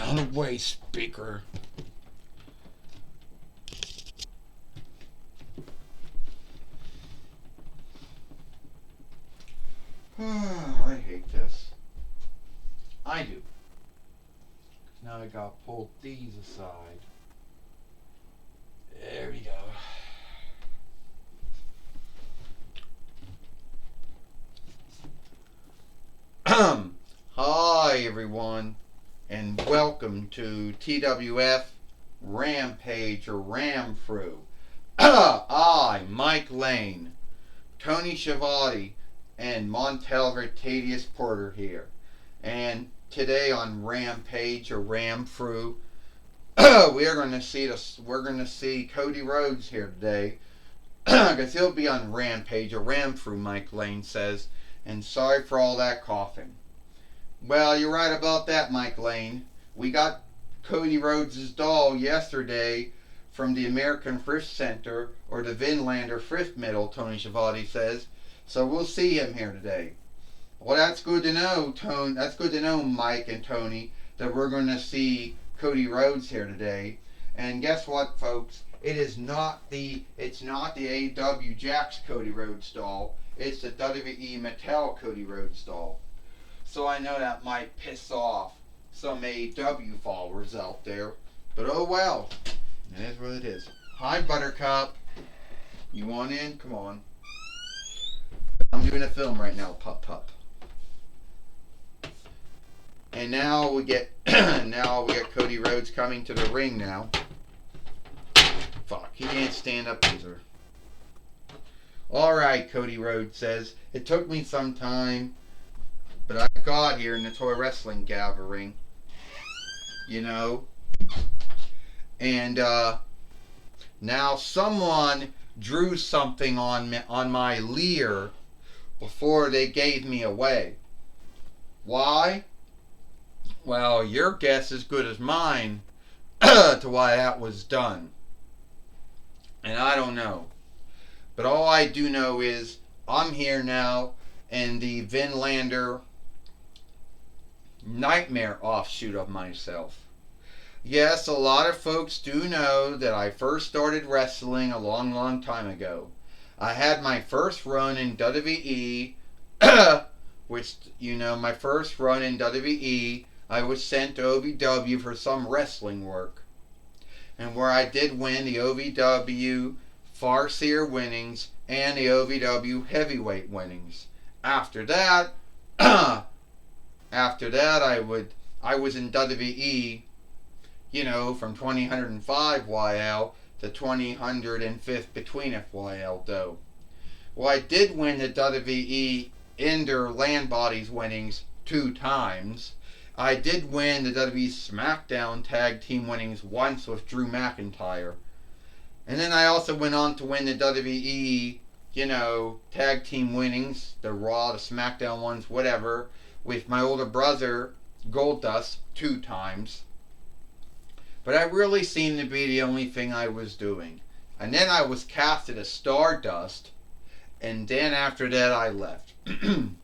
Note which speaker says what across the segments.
Speaker 1: On the way, speaker. I hate this. I do. Now I gotta pull these aside. There we go. Hi everyone, and welcome to TWF Rampage or Ramfru. I, Mike Lane, Tony Schiavone, and Montel Vertadius Porter here. And today on Rampage or Ramfru, we're going to see Cody Rhodes here today, because he'll be on Rampage or Ramfru, Mike Lane says. And sorry for all that coughing. Well, you're right about that, Mike Lane. We got Cody Rhodes' doll yesterday from the American Thrift Center, or the Vinlander Thrift Middle, Tony Schiavone says. So we'll see him here today. Well, that's good to know, Tony. That's good to know, Mike and Tony, that we're going to see Cody Rhodes here today. And guess what, folks? It's not the AEW Jax Cody Rhodes doll. It's the WWE Mattel Cody Rhodes doll. So I know that might piss off some AEW followers out there. But oh well. It is what it is. Hi, Buttercup. You want in? Come on. I'm doing a film right now, pup. And now we get Cody Rhodes coming to the ring now. Fuck, he can't stand up either. Alright, Cody Rhodes says, it took me some time, but I got here in the toy wrestling gathering. You know? And now someone drew something on my Lear before they gave me away. Why? Well, your guess is good as mine to why that was done. And I don't know. But all I do know is I'm here now in the Vinlander Nightmare offshoot of myself. Yes, a lot of folks do know that I first started wrestling a long time ago. I had my first run in WWE, which, you know, my first run in WWE, I was sent to OVW for some wrestling work. And where I did win the OVW Farseer winnings and the OVW heavyweight winnings. After that, I was in WWE, you know, from 2005 YL to 2005 between FYL though. Well, I did win the WWE Ender Land Bodies winnings 2 times. I did win the WWE SmackDown Tag Team winnings once with Drew McIntyre. And then I also went on to win the WWE, you know, Tag Team winnings, the Raw, the SmackDown ones, whatever, with my older brother, Goldust, 2 times. But that really seemed to be the only thing I was doing. And then I was casted as Stardust, and then after that I left. And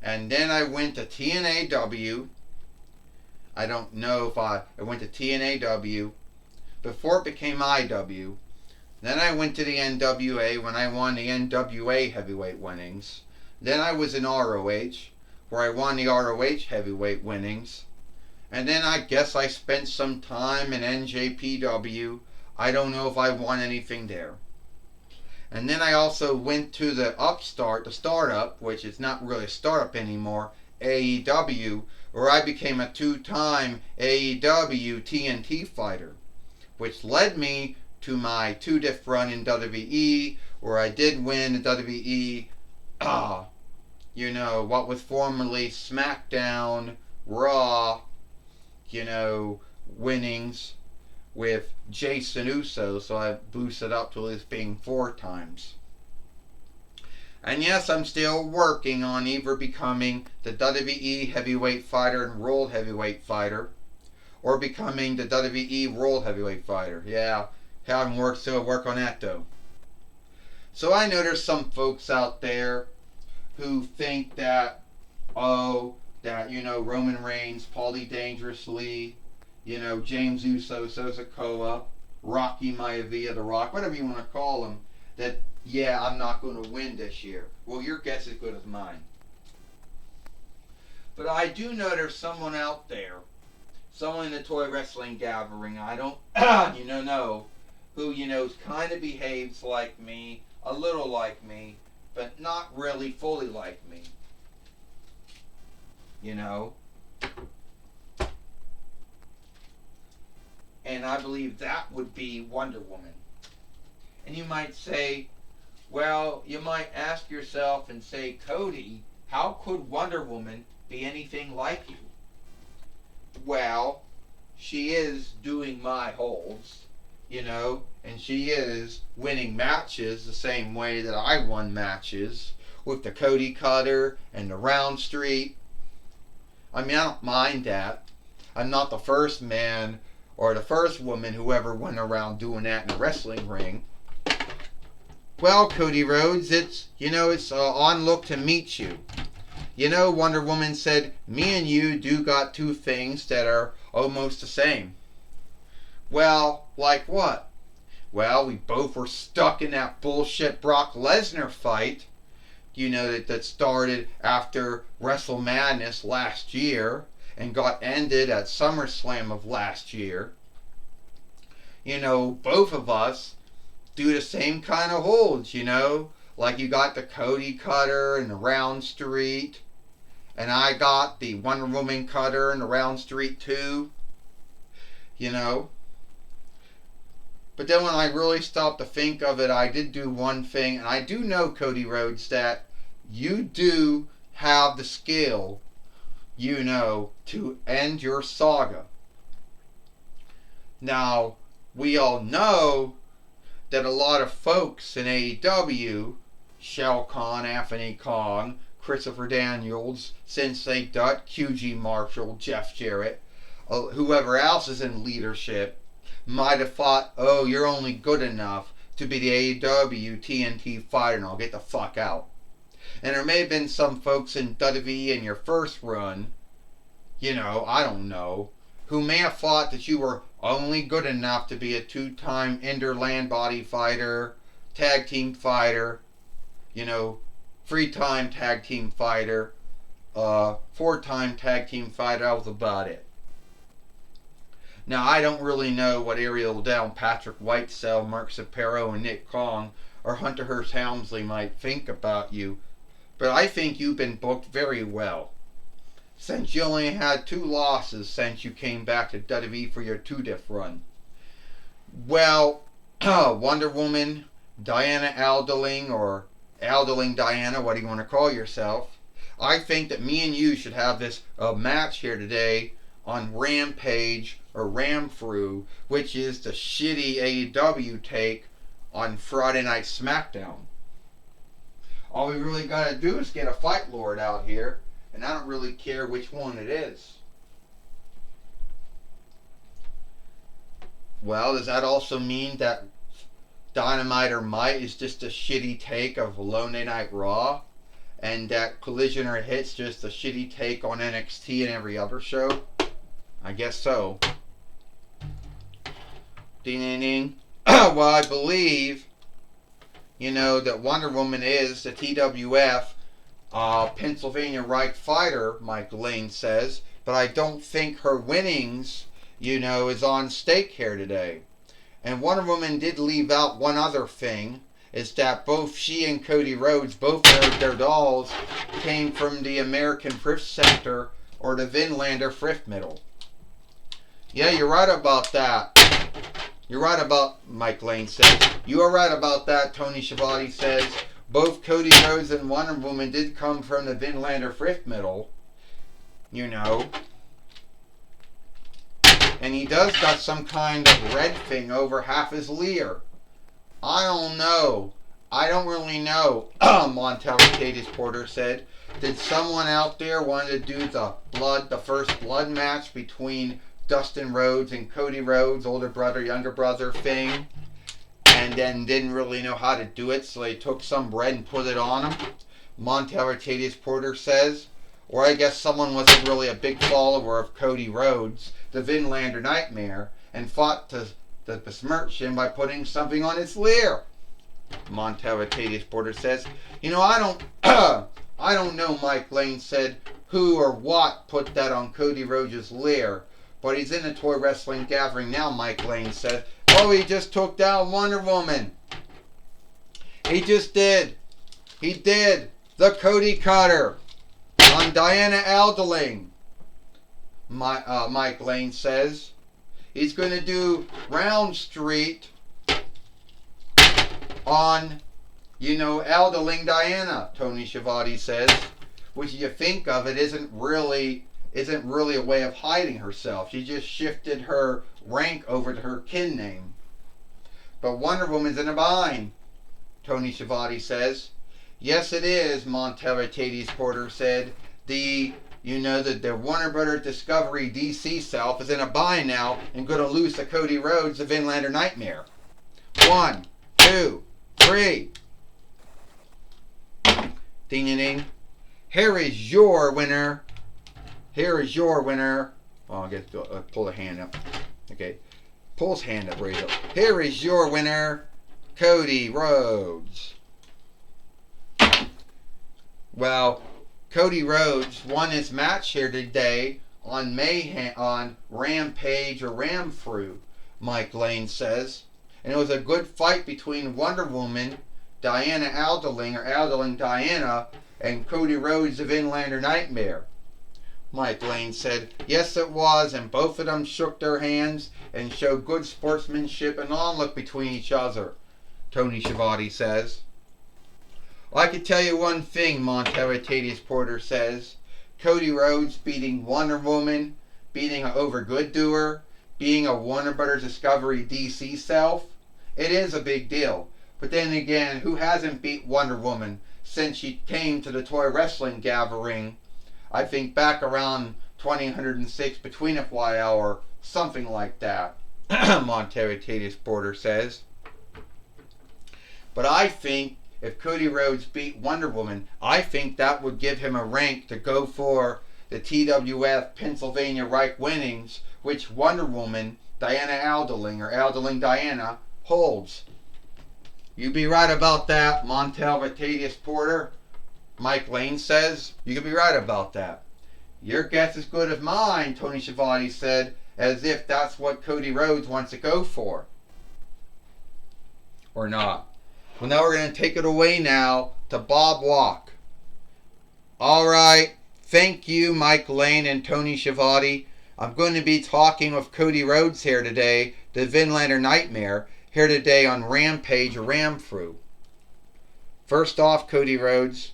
Speaker 1: then I went to TNAW. I don't know if I went to TNAW before it became IW. Then I went to the NWA when I won the NWA heavyweight winnings. Then I was in ROH where I won the ROH heavyweight winnings. And then I guess I spent some time in NJPW. I don't know if I won anything there. And then I also went to the startup, which is not really a startup anymore, AEW, where I became a 2-time AEW TNT fighter, which led me to my 2-diff run in WWE, where I did win the WWE, you know, what was formerly SmackDown, Raw, you know, winnings with Jason Uso, so I boosted up to this being 4 times. And yes, I'm still working on either becoming the WWE Heavyweight Fighter and World Heavyweight Fighter, or becoming the WWE World Heavyweight Fighter. Yeah, haven't worked, so I'll work on that though. So I know there's some folks out there who think that, you know, Roman Reigns, Paulie Dangerously, James Uso, Sikoa, Rocky Maivia, The Rock, whatever you want to call him, that, yeah, I'm not going to win this year. Well, your guess is as good as mine. But I do know there's someone out there, someone in the toy wrestling gathering, I don't, know, who, kind of behaves like me, a little like me, but not really fully like me. And I believe that would be Wonder Woman. And you might say, well, you might ask yourself and say, Cody, how could Wonder Woman be anything like you? Well, she is doing my holds, and she is winning matches the same way that I won matches with the Cody Cutter and the Round Street. I mean, I don't mind that. I'm not the first man or the first woman who ever went around doing that in a wrestling ring. Well, Cody Rhodes, it's on look to meet you. Wonder Woman said, me and you do got two things that are almost the same. Well, like what? Well, we both were stuck in that bullshit Brock Lesnar fight, that started after Wrestle Madness last year and got ended at SummerSlam of last year. Both of us do the same kind of holds, like you got the Cody Cutter and the Round Street, and I got the Wonder Woman Cutter and the Round Street too, But then when I really stopped to think of it, I did do one thing, and I do know, Cody Rhodes, that you do have the skill, to end your saga. Now, we all know that a lot of folks in AEW, Shao Kahn, Anthony Kong, Christopher Daniels, Sensei Dutt, QG Marshall, Jeff Jarrett, whoever else is in leadership, might have thought, oh, you're only good enough to be the AEW TNT fighter and I'll get the fuck out. And there may have been some folks in WWE in your first run, I don't know, who may have thought that you were only good enough to be a two-time Ender Land Body fighter, tag team fighter, three-time tag team fighter, four-time tag team fighter. That was about it. Now, I don't really know what Ariel Down, Patrick Whitesell, Mark Sapero, and Nick Kong, or Hunter Hearst Helmsley might think about you, but I think you've been booked very well. Since you only had 2 losses since you came back to WWE for your 2-diff run. Well, Wonder Woman, Diana Aldeling, or Aldeling Diana, what do you want to call yourself? I think that me and you should have this match here today on Rampage or Ramthru, which is the shitty AEW take on Friday Night SmackDown. All we really gotta do is get a Fight Lord out here, and I don't really care which one it is. Well, does that also mean that Dynamite or Might is just a shitty take of Monday Night Raw? And that Collision or Hits just a shitty take on NXT and every other show? I guess so. Ding ding ding. Well, I believe, that Wonder Woman is the TWF Pennsylvania Right fighter, Mike Lane says, but I don't think her winnings, is on stake here today. And Wonder Woman did leave out one other thing, is that both she and Cody Rhodes, both their dolls, came from the American Thrift Center or the Vinlander Thrift Middle. Yeah, you're right about that. You're right about, Mike Lane says. You are right about that, Tony Schiavone says. Both Cody Rhodes and Wonder Woman did come from the Vinlander Thrift Middle. And he does got some kind of red thing over half his leer. I don't know. I don't really know, Montel Cadiz Porter said. Did someone out there want to do the first blood match between Dustin Rhodes and Cody Rhodes, older brother, younger brother thing, and then didn't really know how to do it, so they took some bread and put it on him? Montel Cadiz Porter says. or I guess someone wasn't really a big follower of Cody Rhodes, the Vinlander Nightmare, and fought to besmirch him by putting something on his leer. Montella Tadius Porter says, I don't I don't know, Mike Lane said, who or what put that on Cody Rhodes' leer, but he's in the toy wrestling gathering now, Mike Lane said. Oh, he just took down Wonder Woman. He just did. He did. The Cody Cutter on Diana Aldeling, Mike Lane says. He's going to do Round Street on, Aldeling Diana, Tony Schiavone says. Which you think of it isn't really a way of hiding herself. She just shifted her rank over to her kin name. But Wonder Woman's in a bind, Tony Schiavone says. Yes, it is, Montella Tadius Porter said. The Warner Brothers Discovery DC self is in a bind now and going to lose to Cody Rhodes, the Vinlander Nightmare. 1, 2, 3. Ding ding ding. Here is your winner. Here is your winner. Well, I guess pull the hand up. Okay. Pull his hand up, raise up. Here is your winner, Cody Rhodes. Well, Cody Rhodes won his match here today on Rampage or Ramfru, Mike Lane says. And it was a good fight between Wonder Woman, Diana Aldeling, or Aldeling Diana, and Cody Rhodes, the Vinlander Nightmare. Mike Lane said, yes it was, and both of them shook their hands and showed good sportsmanship and onlook between each other, Tony Schiavone says. Well, I can tell you one thing, Montella Tadius Porter says. Cody Rhodes beating Wonder Woman, beating an Overgood doer, being a Warner Brothers Discovery DC self, it is a big deal. But then again, who hasn't beat Wonder Woman since she came to the toy wrestling gathering, I think back around 2006 between FYL or something like that, Montella Tadius Porter says. But I think if Cody Rhodes beat Wonder Woman, I think that would give him a rank to go for the TWF Pennsylvania Reich winnings, which Wonder Woman, Diana Aldeling, or Aldeling Diana, holds. You be right about that, Montella Tadius Porter, Mike Lane says. You could be right about that. Your guess is good as mine, Tony Schiavone said, as if that's what Cody Rhodes wants to go for. Or not. Well, now we're going to take it away now to Bob Walk. Alright, thank you, Mike Lane and Tony Schiavone. I'm going to be talking with Cody Rhodes here today, the Vinlander Nightmare, here today on Rampage or Ramfru. First off, Cody Rhodes,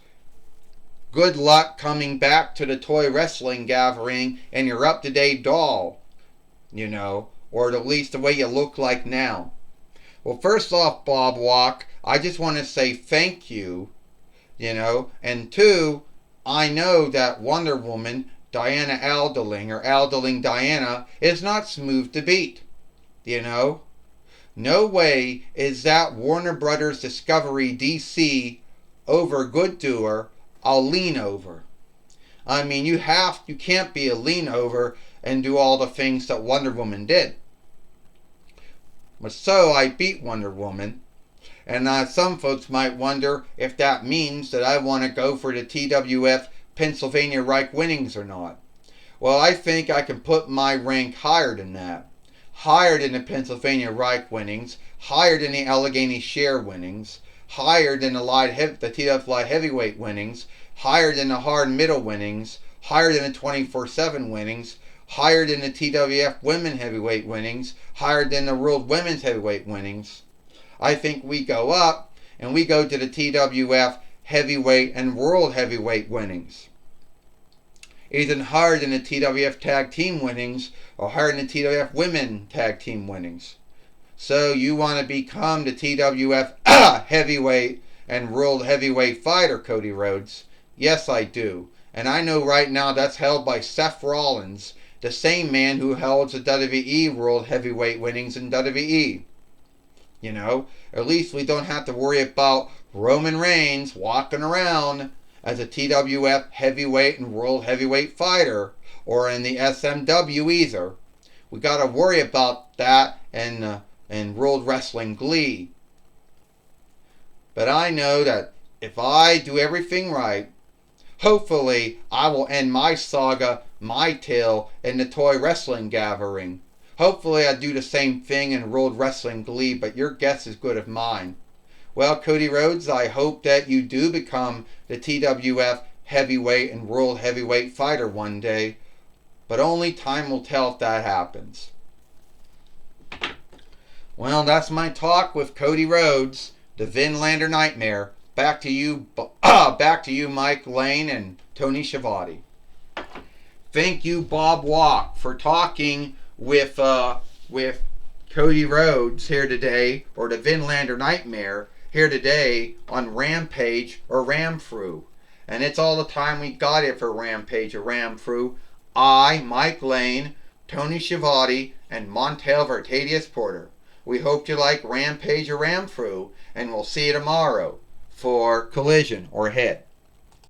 Speaker 1: good luck coming back to the toy wrestling gathering and your up-to-date doll, or at least the way you look like now. Well, first off, Bob Walk, I just want to say thank you, and two, I know that Wonder Woman, Diana Aldeling, or Aldeling Diana, is not smooth to beat, No way is that Warner Brothers Discovery DC Overgood doer a lean over. I mean, you can't be a lean over and do all the things that Wonder Woman did. But so I beat Wonder Woman, and some folks might wonder if that means that I want to go for the TWF Pennsylvania Reich winnings or not. Well, I think I can put my rank higher than that. Higher than the Pennsylvania Reich winnings, higher than the Allegheny Share winnings, higher than the TWF Light Heavyweight winnings, higher than the Hard Middle winnings, higher than the 24/7 winnings, higher than the TWF Women Heavyweight winnings, higher than the World Women's Heavyweight winnings. I think we go up, and we go to the TWF Heavyweight and World Heavyweight winnings. Either higher than the TWF Tag Team winnings, or higher than the TWF Women Tag Team winnings. So you want to become the TWF Heavyweight and World Heavyweight fighter, Cody Rhodes? Yes, I do. And I know right now that's held by Seth Rollins, the same man who held the WWE World Heavyweight winnings in WWE. At least we don't have to worry about Roman Reigns walking around as a TWF heavyweight and world heavyweight fighter, or in the SMW either. We got to worry about that in World Wrestling Glee. But I know that if I do everything right, hopefully I will end my saga, my tale, in the Toy Wrestling Gathering. Hopefully I do the same thing in World Wrestling Glee, but your guess is good as mine. Well, Cody Rhodes, I hope that you do become the TWF heavyweight and world heavyweight fighter one day, but only time will tell if that happens. Well, that's my talk with Cody Rhodes, the Vinlander Nightmare. Back to you, Mike Lane and Tony Schiavone. Thank you, Bob Walk, for talking with Cody Rhodes here today, or the Vinlander Nightmare here today on Rampage or Ramfru. And it's all the time we got here for Rampage or Ramfru. I, Mike Lane, Tony Schiavone, and Montel Vertadius Porter. We hope you like Rampage or Ramfru, and we'll see you tomorrow for Collision or Hit.